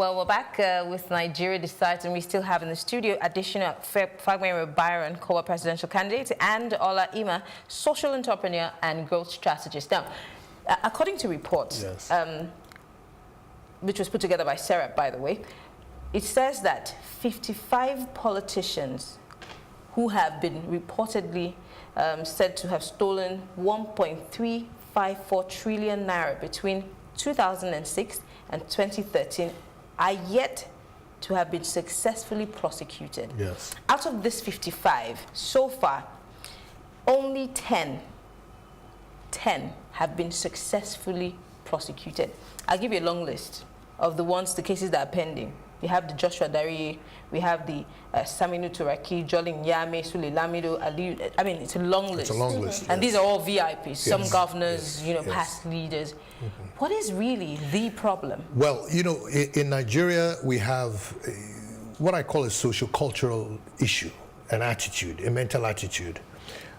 Well, we're back with Nigeria Decides, and we still have in the studio Adesina Fagbenro-Byron, KOWA presidential candidate, and Ola Ima, social entrepreneur and growth strategist. Now, according to reports, yes, which was put together by Serap, by the way, it says that 55 politicians who have been reportedly said to have stolen 1.354 trillion naira between 2006 and 2013 are yet to have been successfully prosecuted. yes. Out of this 55, so far, only 10 have been successfully prosecuted. I'll give you a long list of the cases that are pending. We have the Joshua Dari, we have the Saminu Turaki, Jolin Yame, Sule Lamido, Ali. I mean, it's a long list. It's a long list. And yes. these are all VIPs, yes. some governors, yes. you know, yes. past leaders. Mm-hmm. What is really the problem? Well, you know, in Nigeria, we have what I call a socio-cultural issue, an attitude, a mental attitude.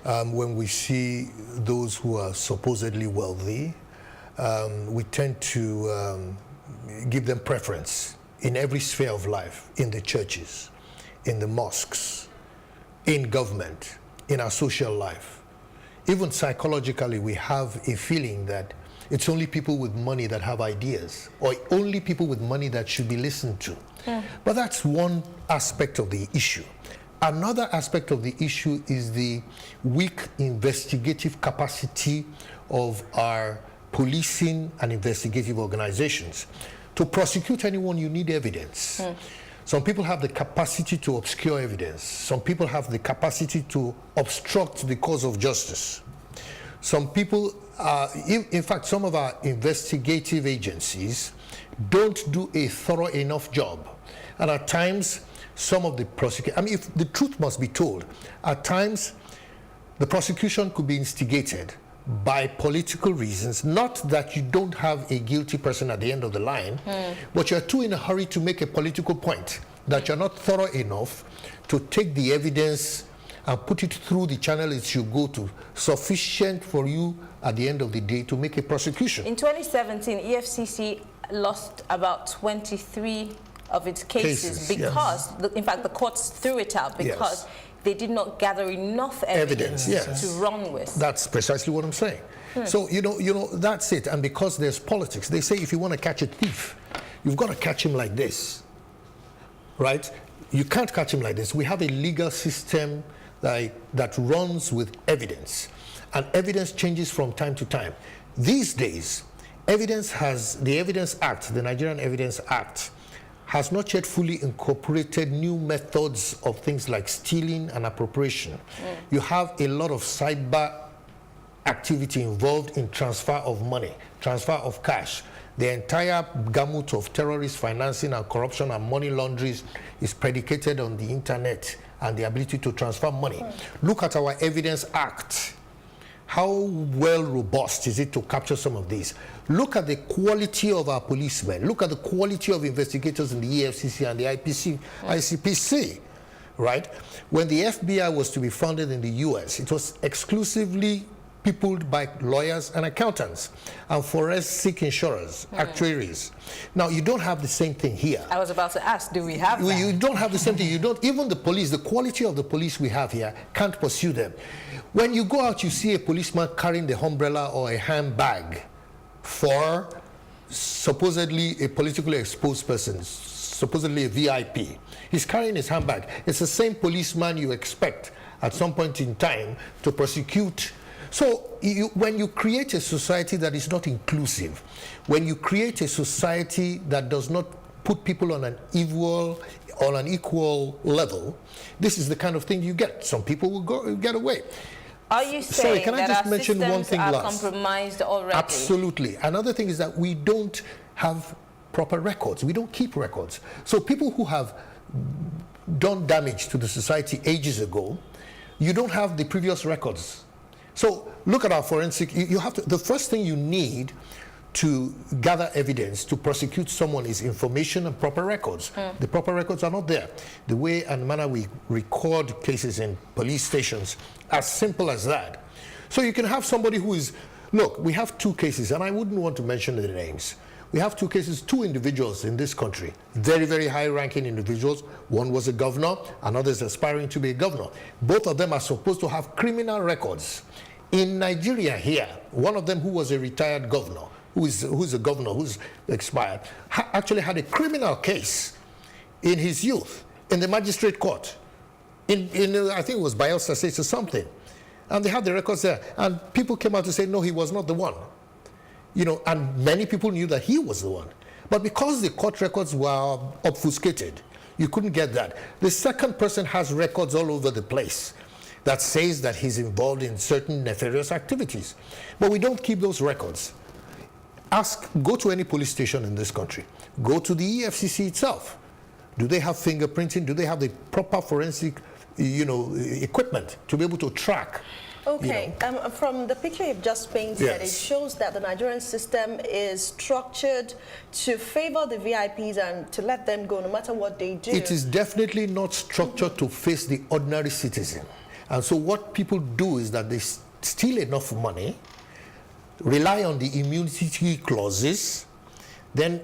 When we see those who are supposedly wealthy, we tend to give them preference in every sphere of life, in the churches, in the mosques, in government, in our social life. Even psychologically, we have a feeling that it's only people with money that have ideas, or only people with money that should be listened to. Yeah. But that's one aspect of the issue. Another aspect of the issue is the weak investigative capacity of our policing and investigative organizations. To prosecute anyone, you need evidence. Some people have the capacity to obscure evidence. Some people have the capacity to obstruct the cause of justice. Some people, in fact, some of our investigative agencies don't do a thorough enough job. And at times, some of the prosecution, I mean, if the truth must be told, at times, the prosecution could be instigated by political reasons, not that you don't have a guilty person at the end of the line, but you're too in a hurry to make a political point, that you're not thorough enough to take the evidence and put it through the channel it should go to, sufficient for you at the end of the day to make a prosecution. In 2017, EFCC lost about 23 of its cases because, yes. In fact, the courts threw it out because yes. they did not gather enough evidence yes. to run with. That's precisely what I'm saying. So, you know, that's it. And because there's politics, they say if you want to catch a thief, you've got to catch him like this, right? You can't catch him like this. We have a legal system that runs with evidence, and evidence changes from time to time. These days, the Evidence Act, the Nigerian Evidence Act, has not yet fully incorporated new methods of things like stealing and appropriation. You have a lot of cyber activity involved in transfer of money, transfer of cash. The entire gamut of terrorist financing and corruption and money laundering is predicated on the internet and the ability to transfer money. Look at our Evidence Act. How well robust is it to capture some of these? Look at the quality of our policemen. Look at the quality of investigators in the EFCC and the ICPC, right? When the FBI was to be founded in the US, it was exclusively peopled by lawyers and accountants and forensic insurers, actuaries. Now, you don't have the same thing here. I was about to ask, do we have that? You don't have the same thing. You don't, even the police, the quality of the police we have here can't pursue them. When you go out, you see a policeman carrying the umbrella or a handbag for supposedly a politically exposed person, supposedly a VIP. He's carrying his handbag. It's the same policeman you expect at some point in time to prosecute. So when you create a society that is not inclusive, when you create a society that does not put people on an equal level, this is the kind of thing you get. Some people will get away. Are you saying can I just mention one thing last? Compromised already? Absolutely. Another thing is that we don't have proper records. We don't keep records. So people who have done damage to the society ages ago, you don't have the previous records. So look at our forensic. You have to. The first thing you need to gather evidence to prosecute someone is information and proper records. The proper records are not there. The way and manner we record cases in police stations, as simple as that. So you can have somebody who is, look, we have two cases, and I wouldn't want to mention the names. We have two cases, two individuals in this country, very, very high-ranking individuals. One was a governor, another is aspiring to be a governor. Both of them are supposed to have criminal records. In Nigeria here, one of them who was a retired governor, who's a governor who's expired, actually had a criminal case in his youth in the magistrate court. I think it was Bayelsa State or something. And they had the records there. And people came out to say, no, he was not the one. And many people knew that he was the one. But because the court records were obfuscated, you couldn't get that. The second person has records all over the place that says that he's involved in certain nefarious activities. But we don't keep those records. Go to any police station in this country. Go to the EFCC itself. Do they have fingerprinting? Do they have the proper forensic equipment to be able to track? Okay, from the picture you've just painted, yes, it shows that the Nigerian system is structured to favor the VIPs and to let them go no matter what they do. It is definitely not structured to face the ordinary citizen. And so what people do is that they steal enough money, rely on the immunity clauses, then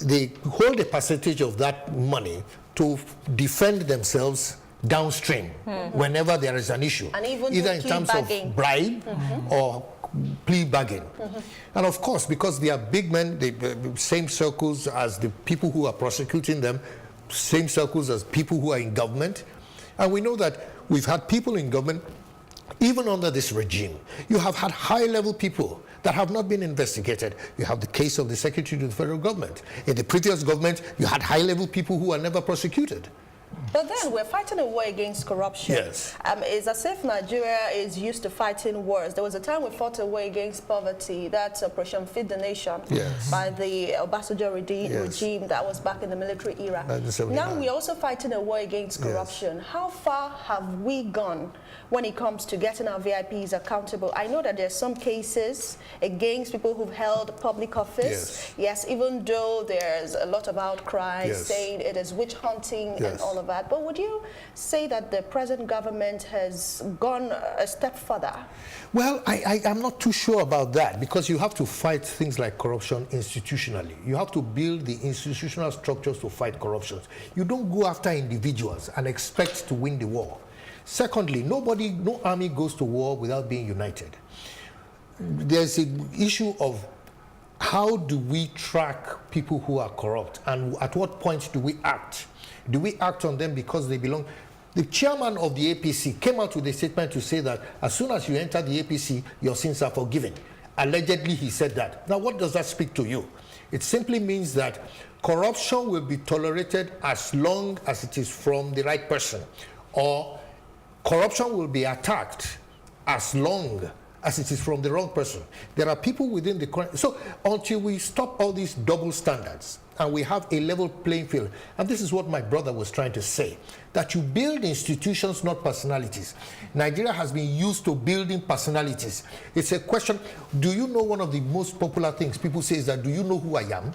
they hold a percentage of that money to defend themselves downstream whenever there is an issue, and even either in terms of bribe or plea bargain. And of course, because they are big men, the same circles as the people who are prosecuting them, same circles as people who are in government. And we know that we've had people in government, even under this regime, you have had high-level people that have not been investigated. You have the case of the Secretary to the Federal Government. In the previous government, you had high-level people who were never prosecuted. But then we're fighting a war against corruption. Yes. It's as if Nigeria is used to fighting wars. There was a time we fought a war against poverty. That's Operation Feed the Nation, yes, by the Obasanjo regime that was back in the military era. Now we're also fighting a war against corruption. Yes. How far have we gone when it comes to getting our VIPs accountable? I know that there's some cases against people who've held public office. Yes, yes, even though there's a lot of outcry, yes, saying it is witch hunting, yes, and all of that. But would you say that the present government has gone a step further? Well, I'm not too sure about that, because you have to fight things like corruption institutionally. You have to build the institutional structures to fight corruption. You don't go after individuals and expect to win the war. Secondly, no army goes to war without being united. There's an issue of how do we track people who are corrupt, and at what point do we act? Do we act on them because they belong? The chairman of the APC came out with a statement to say that as soon as you enter the APC, your sins are forgiven. Allegedly, he said that. Now, what does that speak to you? It simply means that corruption will be tolerated as long as it is from the right person, or corruption will be attacked as long as it is from the wrong person. There are people within the current. So until we stop all these double standards and we have a level playing field, and this is what my brother was trying to say, that you build institutions, not personalities. Nigeria has been used to building personalities. It's a question, do you know one of the most popular things people say is that, do you know who I am?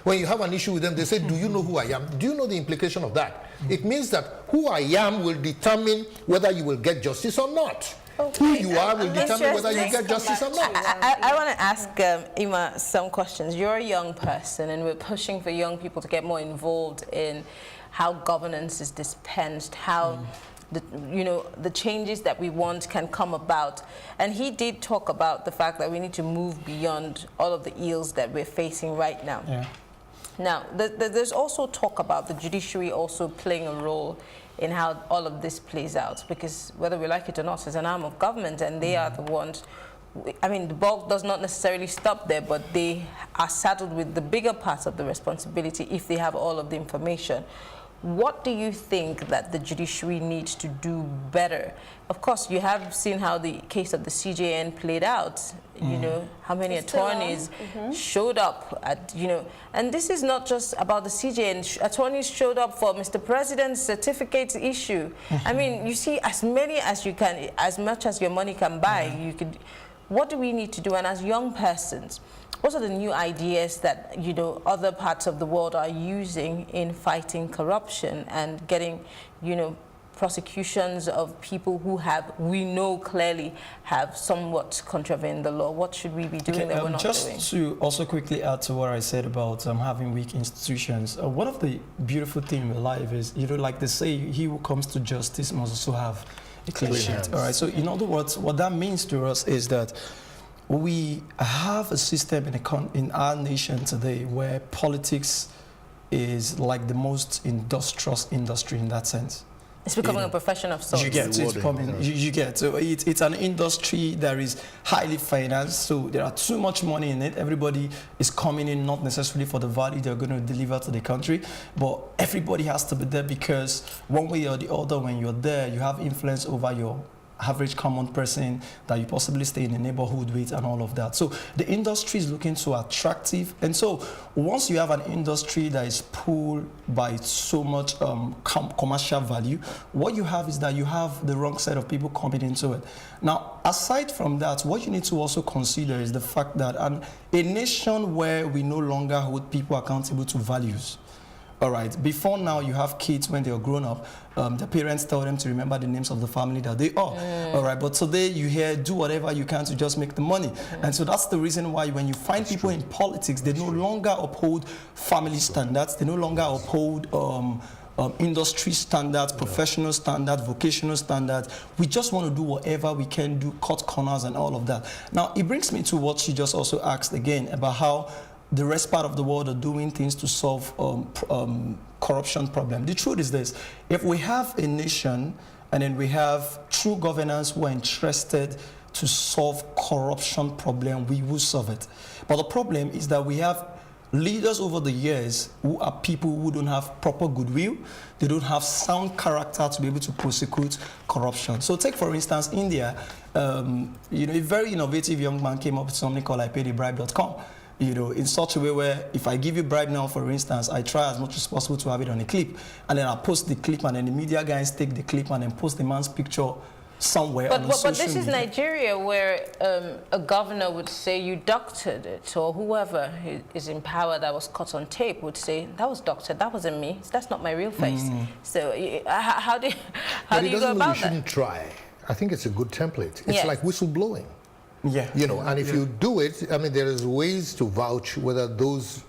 When you have an issue with them, they say, do you know who I am? Do you know the implication of that? It means that who I am will determine whether you will get justice or not. Okay. Who you are will determine whether you get justice or not. I want to ask Ima some questions. You're a young person, and we're pushing for young people to get more involved in how governance is dispensed, how the changes that we want can come about. And he did talk about the fact that we need to move beyond all of the ills that we're facing right now. Yeah. Now, there's also talk about the judiciary also playing a role in how all of this plays out, because whether we like it or not, it's an arm of government, and they are the ones. I mean, the bulk does not necessarily stop there, but they are saddled with the bigger part of the responsibility if they have all of the information. What do you think that the judiciary needs to do better? Of course, you have seen how the case of the CJN played out, you know, how many attorneys showed up at, and this is not just about the CJN. Attorneys showed up for Mr. President's certificate issue. I mean, you see, as many as you can, as much as your money can buy, you could. What do we need to do? And as young persons, what are the new ideas that, other parts of the world are using in fighting corruption and getting, prosecutions of people who we know clearly have somewhat contravened the law? What should we be doing that we're not doing? Just to also quickly add to what I said about having weak institutions, one of the beautiful things in life is, like they say, he who comes to justice must also have a clean sheet. All right. So in other words, what that means to us is that we have a system in our nation today where politics is like the most industrious industry in that sense. It's becoming a profession of sorts. You get, so it's becoming, you get. So it's an industry that is highly financed, so there are too much money in it. Everybody is coming in not necessarily for the value they're going to deliver to the country, but everybody has to be there because one way or the other, when you're there, you have influence over your average common person that you possibly stay in the neighborhood with and all of that. So the industry is looking so attractive. And so once you have an industry that is pulled by so much commercial value, what you have is that you have the wrong set of people coming into it. Now, aside from that, what you need to also consider is the fact that a nation where we no longer hold people accountable to values. All right, before now, you have kids when they are grown up, the parents tell them to remember the names of the family that they are. All right, but today you hear, do whatever you can to just make the money. And so that's the reason why when you find people in politics, they no longer uphold family standards, they no longer uphold industry standards, professional standards, vocational standards. We just want to do whatever we can do, cut corners and all of that. Now, it brings me to what she just also asked again about how the rest part of the world are doing things to solve corruption problem. The truth is this: if we have a nation and then we have true governance who are interested to solve corruption problem, we will solve it. But the problem is that we have leaders over the years who are people who don't have proper goodwill, they don't have sound character to be able to prosecute corruption. So take, for instance, India. A very innovative young man came up with something called IPayTheBribe.com. In such a way where if I give you bribe now, for instance, I try as much as possible to have it on a clip, and then I post the clip, and then the media guys take the clip and then post the man's picture somewhere on social media. But this is Nigeria, where a governor would say you doctored it, or whoever is in power that was caught on tape would say that was doctored, that wasn't me, that's not my real face. So how do you go about that? You shouldn't try. I think it's a good template. It's like whistleblowing. Yeah. And if you do it, there is ways to vouch whether those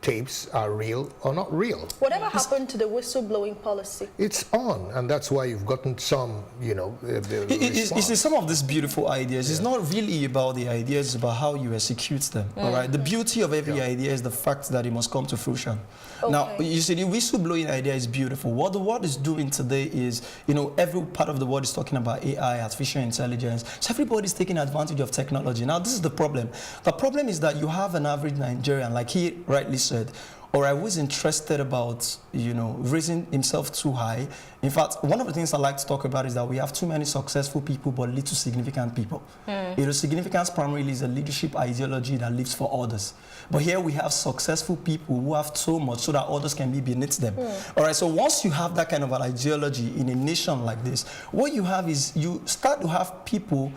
tapes are real or not real. Whatever happened to the whistleblowing policy? It's on, and that's why you've gotten some, It's some of these beautiful ideas. It's not really about the ideas, it's about how you execute them, all right? The beauty of every idea is the fact that it must come to fruition. Okay. Now, you see, the whistleblowing idea is beautiful. What the world is doing today is, every part of the world is talking about AI, artificial intelligence. So everybody's taking advantage of technology. Now, this is the problem. The problem is that you have an average Nigerian, like he rightly said, or I was interested about, raising himself too high. In fact, one of the things I like to talk about is that we have too many successful people but little significant people. Significance primarily is a leadership ideology that lives for others. But here we have successful people who have so much so that others can be beneath them. All right, so once you have that kind of an ideology in a nation like this, what you have is you start to have people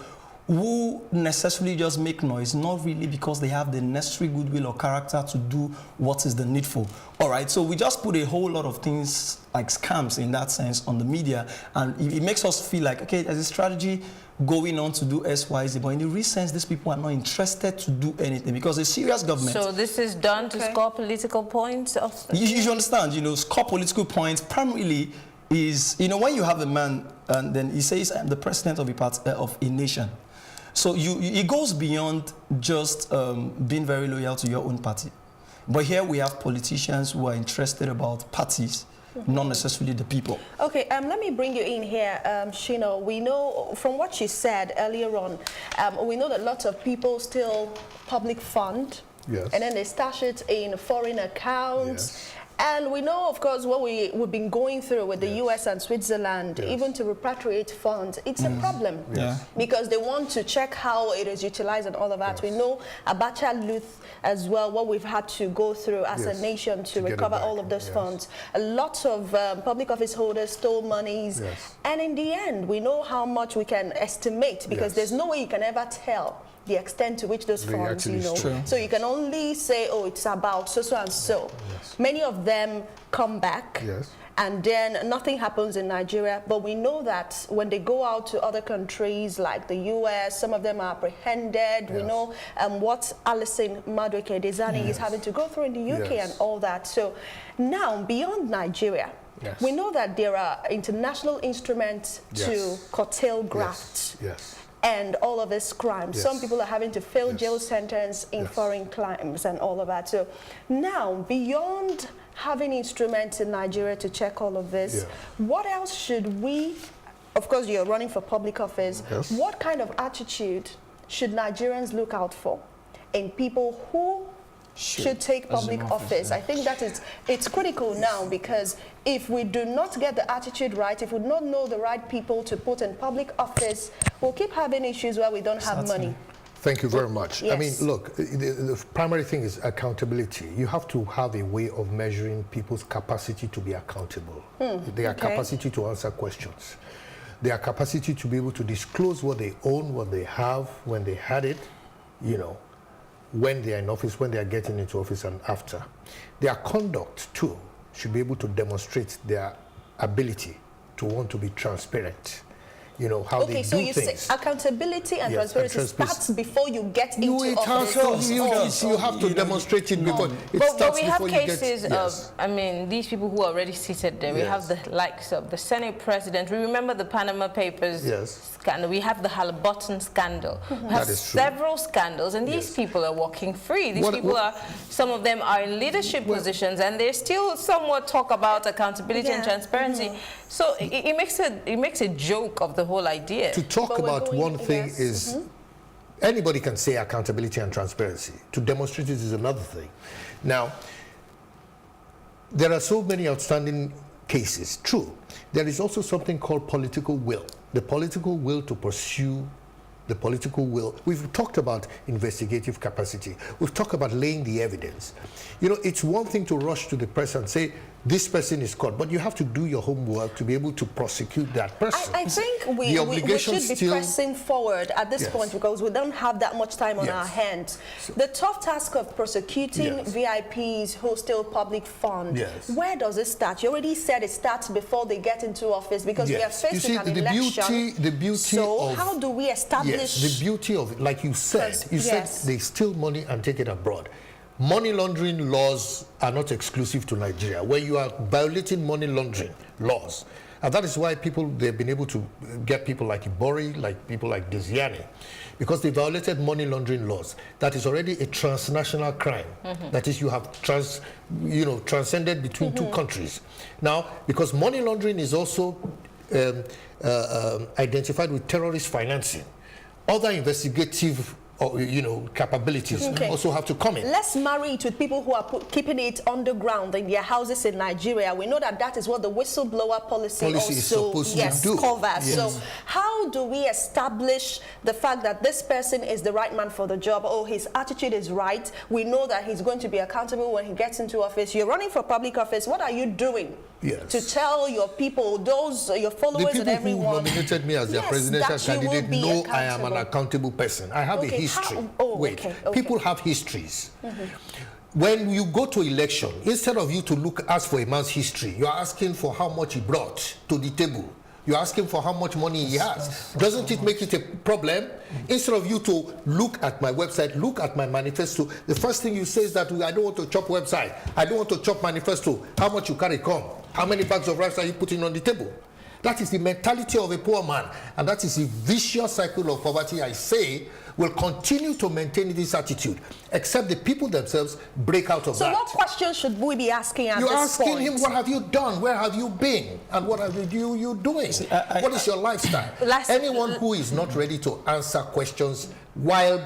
who necessarily just make noise, not really because they have the necessary goodwill or character to do what is the needful. All right, so we just put a whole lot of things like scams in that sense on the media, and it makes us feel like, okay, there's a strategy going on to do X, Y, Z, but in the real sense, these people are not interested to do anything because a serious government... So this is done to score political points? You understand, score political points primarily is, when you have a man and then he says, I'm the president of a nation. So it goes beyond just being very loyal to your own party. But here we have politicians who are interested about parties, not necessarily the people. Okay, let me bring you in here, Shino. We know from what you said earlier on, we know that lots of people still public fund, and then they stash it in foreign accounts. And we know, of course, what we've been going through with the US and Switzerland, even to repatriate funds, it's a problem because they want to check how it is utilized and all of that. We know Abacha Luth as well, what we've had to go through as a nation to recover all of those funds. A lot of public office holders stole monies. And in the end, we know how much we can estimate because there's no way you can ever tell the extent to which those funds, so you can only say, oh, it's about so and so. Many of them come back, and then nothing happens in Nigeria. But we know that when they go out to other countries like the US, some of them are apprehended. We know what Alison Adesina is having to go through in the UK and all that. So now, beyond Nigeria, we know that there are international instruments to curtail graft and all of this crime. Some people are having to fail jail sentence in foreign crimes and all of that. So now, beyond having instruments in Nigeria to check all of this, what else should we, of course you're running for public office, what kind of attitude should Nigerians look out for in people who should take public office? I think that it's critical now, because if we do not get the attitude right, if we do not know the right people to put in public office, we'll keep having issues where we don't have money. Thank you very much. I mean, look, the primary thing is accountability. You have to have a way of measuring people's capacity to be accountable, their capacity to answer questions, their capacity to be able to disclose what they own, what they have, when they had it, you know, when they are in office, when they are getting into office and after. Their conduct, too, should be able to demonstrate their ability to want to be transparent. You know, how they do things. Okay, so you say accountability and transparency starts before you get into office. You have to demonstrate it before it starts. But we have cases of, I mean, these people who are already seated there. We have the likes of the Senate President. We remember the Panama Papers scandal. We have the Halliburton scandal. We have several scandals, and these people are walking free. These people are, some of them are in leadership positions, and they still somewhat talk about accountability and transparency. So it makes a joke of the whole idea. To talk about one thing is, anybody can say accountability and transparency. To demonstrate it is another thing. Now, there are so many outstanding cases. True. There is also something called political will. The political will to pursue the political will. We've talked about investigative capacity. We've talked about laying the evidence. You know, it's one thing to rush to the press and say, this person is caught, but you have to do your homework to be able to prosecute that person. I think we should be pressing forward at this point, because we don't have that much time on our hands. So, the tough task of prosecuting VIPs who steal public funds, where does it start? You already said it starts before they get into office, because we are facing an election. The beauty so how do we establish... the beauty of it, like you said, said they steal money and take it abroad. Money laundering laws are not exclusive to Nigeria, where you are violating money laundering laws. And that is why they've been able to get people like Ibori, like people like Adesina, because they violated money laundering laws. That is already a transnational crime. That is, you have transcended between two countries. Now, because money laundering is also identified with terrorist financing, other investigative capabilities also have to come in. Let's marry it with people who are keeping it underground in their houses in Nigeria. We know that is what the whistleblower policy also is supposed to do. Covers. So how do we establish the fact that this person is the right man for the job? Oh, his attitude is right. We know that he's going to be accountable when he gets into office. You're running for public office. What are you doing to tell your people, your followers and everyone? The people who nominated me as their presidential candidate know I am an accountable person. I have a history. People have histories. When you go to election, instead of you to ask for a man's history, you're asking for how much he brought to the table. You're asking for how much money he has. Doesn't it make it a problem? Instead of you to look at my website, look at my manifesto, the first thing you say is that I don't want to chop website. I don't want to chop manifesto. How much you carry come? How many bags of rice are you putting on the table? That is the mentality of a poor man. And that is the vicious cycle of poverty, I say, will continue to maintain this attitude, except the people themselves break out of that. So what questions should we be asking at this point? You're asking him, what have you done? Where have you been? And what are you doing? What is your lifestyle? Anyone who is not ready to answer questions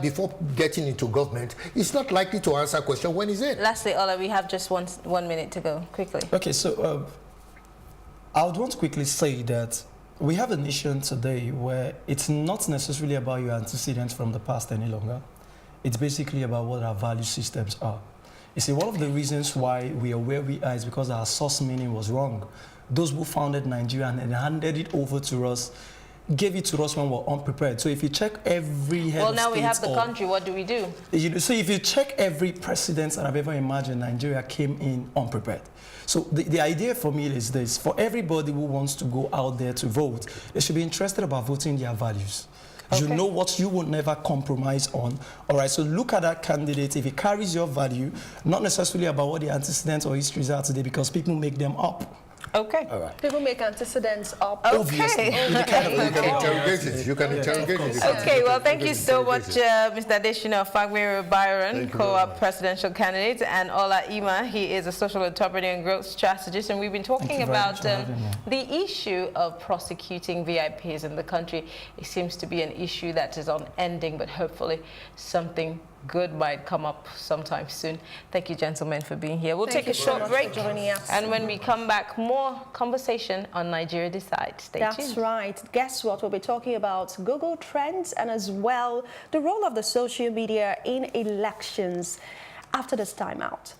before getting into government is not likely to answer questions when he's in. Lastly, Ola, we have just 1 minute to go, quickly. Okay, so I would want to quickly say that we have a nation today where it's not necessarily about your antecedents from the past any longer. It's basically about what our value systems are. You see, one of the reasons why we are where we are is because our source meaning was wrong. Those who founded Nigeria and handed it over to us gave it to us when we're unprepared. So if you check every head well, of now we have state the country. What do we do? So if you check every president that I've ever imagined, Nigeria came in unprepared. So the idea for me is this: for everybody who wants to go out there to vote, they should be interested about voting their values. Okay. You know what you will never compromise on. All right, so look at that candidate. If it carries your value, not necessarily about what the antecedents or histories are today, because people make them up. Okay. All right. People make antecedents up. Okay. Obviously. You can interrogate it. You can interrogate it. Okay, well, thank you so much, Mr. Adesina of Fagbenro-Byron, KOWA presidential candidate, and Ola Ima. He is a social entrepreneur and growth strategist, and we've been talking about the issue of prosecuting VIPs in the country. It seems to be an issue that is unending, but hopefully something good might come up sometime soon. Thank you, gentlemen, for being here. We'll take a short break, and when we come back, more conversation on Nigeria Decides. Stay tuned. That's right. Guess what? We'll be talking about Google Trends and as well the role of the social media in elections after this time out.